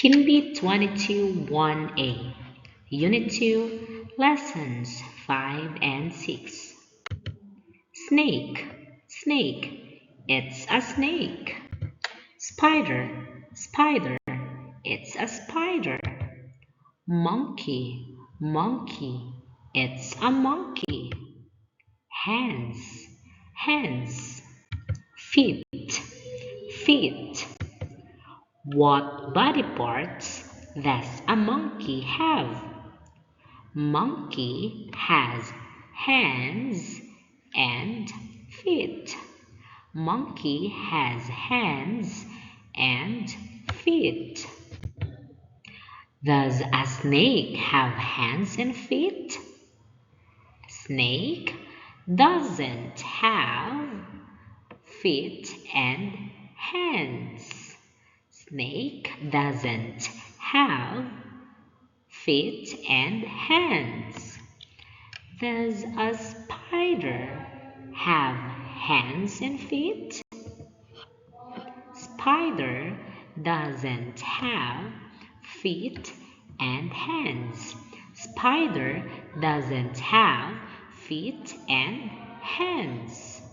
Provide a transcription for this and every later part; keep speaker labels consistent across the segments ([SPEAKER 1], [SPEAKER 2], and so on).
[SPEAKER 1] Kinbi 22 1A, Unit 2, Lessons 5 and 6. Snake, snake, it's a snake. Spider, spider, it's a spider. Monkey, monkey, it's a monkey. Hands, hands. Feet, feet. What body parts does a monkey have? Monkey has hands and feet. Monkey has hands and feet. Does a snake have hands and feet? Snake doesn't have feet and hands. Snake doesn't have feet and hands. Does a spider have hands and feet? Spider doesn't have feet and hands. Spider doesn't have feet and hands.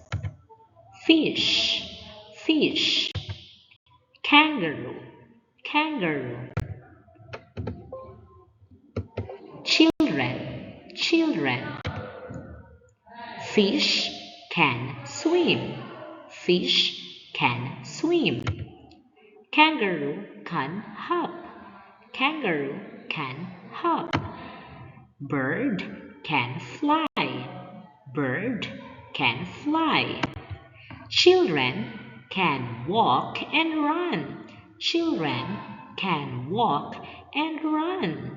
[SPEAKER 1] Fish, fish. Kangaroo, kangaroo. Children, children. Fish can swim. Fish can swim. Kangaroo can hop. Kangaroo can hop. Bird can fly. Bird can fly. Children can walk and run. Children can walk and run.